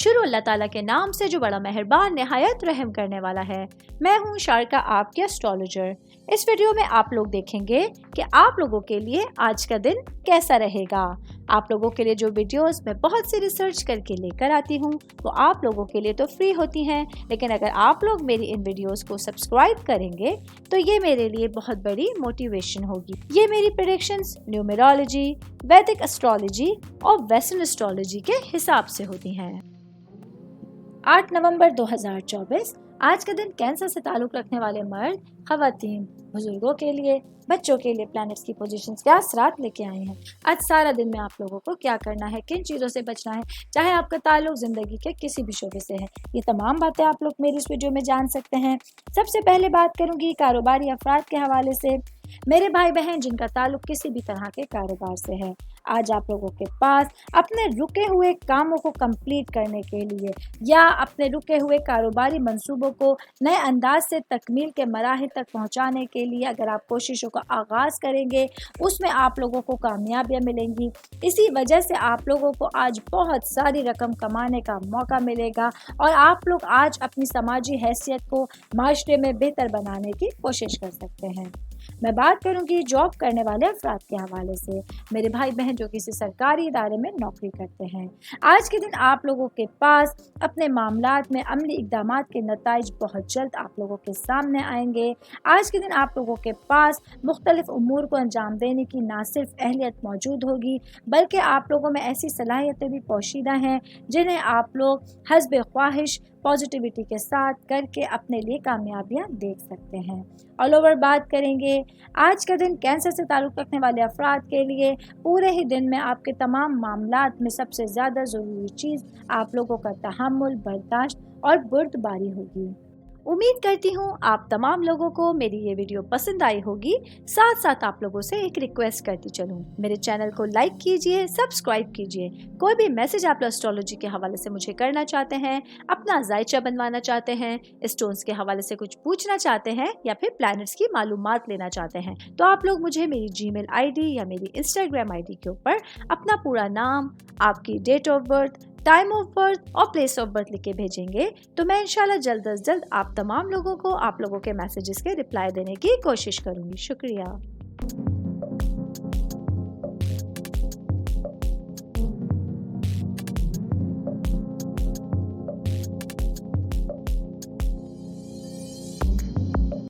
شروع اللہ تعالیٰ کے نام سے جو بڑا مہربان نہایت رحم کرنے والا ہے۔ میں ہوں شارکا، آپ کے اسٹرالوجر۔ اس ویڈیو میں آپ لوگ دیکھیں گے کہ آپ لوگوں کے لیے آج کا دن کیسا رہے گا۔ آپ لوگوں کے لیے جو ویڈیوز میں بہت سی ریسرچ کر کے لے کر آتی ہوں وہ آپ لوگوں کے لیے تو فری ہوتی ہیں، لیکن اگر آپ لوگ میری ان ویڈیوز کو سبسکرائب کریں گے تو یہ میرے لیے بہت بڑی موٹیویشن ہوگی۔ یہ میری پریڈکشنز نیومرولوجی، ویدک اسٹرالوجی اور ویسٹرن اسٹرالوجی کے حساب سے ہوتی ہیں۔ 8 نومبر 2024 آج کا دن کینسر سے تعلق رکھنے والے مرد، خواتین، بزرگوں کے لیے، بچوں کے لیے پلانٹس کی پوزیشنز کیا اثرات لے کے آئے ہیں۔ آج سارا دن میں آپ لوگوں کو کیا کرنا ہے، کن چیزوں سے بچنا ہے، چاہے آپ کا تعلق زندگی کے کسی بھی شعبے سے ہے، یہ تمام باتیں آپ لوگ میری اس ویڈیو میں جان سکتے ہیں۔ سب سے پہلے بات کروں گی کاروباری افراد کے حوالے سے۔ میرے بھائی بہن جن کا تعلق کسی بھی طرح کے کاروبار سے ہے، آج آپ لوگوں کے پاس اپنے رکے ہوئے کاموں کو کمپلیٹ کرنے کے لیے یا اپنے رکے ہوئے کاروباری منصوبوں کو نئے انداز سے تکمیل کے مراحل تک پہنچانے کے لیے اگر آپ کوششوں کا آغاز کریں گے، اس میں آپ لوگوں کو کامیابیاں ملیں گی۔ اسی وجہ سے آپ لوگوں کو آج بہت ساری رقم کمانے کا موقع ملے گا اور آپ لوگ آج اپنی سماجی حیثیت کو معاشرے میں بہتر بنانے کی کوشش کر سکتے ہیں۔ میں بات کروں گی جاب کرنے والے افراد کے حوالے سے۔ میرے بھائی بہن جو کسی سرکاری ادارے میں نوکری کرتے ہیں، آج کے دن آپ لوگوں کے پاس اپنے معاملات میں عملی اقدامات کے نتائج بہت جلد آپ لوگوں کے سامنے آئیں گے۔ آج کے دن آپ لوگوں کے پاس مختلف امور کو انجام دینے کی نہ صرف اہلیت موجود ہوگی بلکہ آپ لوگوں میں ایسی صلاحیتیں بھی پوشیدہ ہیں جنہیں آپ لوگ حسب خواہش پازیٹیوٹی کے ساتھ کر کے اپنے لیے کامیابیاں دیکھ سکتے ہیں۔ آل اوور بات کریں گے آج کا دن کینسر سے تعلق رکھنے والے افراد کے لیے، پورے ہی دن میں آپ کے تمام معاملات میں سب سے زیادہ ضروری چیز آپ لوگوں کا تحمل، برداشت اور بردباری ہوگی۔ امید کرتی ہوں آپ تمام لوگوں کو میری یہ ویڈیو پسند آئی ہوگی۔ ساتھ ساتھ آپ لوگوں سے ایک ریکویسٹ کرتی چلوں، میرے چینل کو لائک کیجئے، سبسکرائب کیجئے۔ کوئی بھی میسج آپ لوگ اسٹرالوجی کے حوالے سے مجھے کرنا چاہتے ہیں، اپنا ذائچہ بنوانا چاہتے ہیں، اسٹونز کے حوالے سے کچھ پوچھنا چاہتے ہیں یا پھر پلانٹس کی معلومات لینا چاہتے ہیں، تو آپ لوگ مجھے میری جی میل آئی ڈی یا میری انسٹاگرام آئی ڈی کے اوپر اپنا پورا نام، آپ کی date of birth, time of birth اور پلیس آف برتھ لکھ کے بھیجیں گے تو میں انشاءاللہ جلد از جلد آپ تمام لوگوں کو آپ لوگوں کے میسیجز کے رپلائی دینے کی کوشش کروں گی۔ شکریہ۔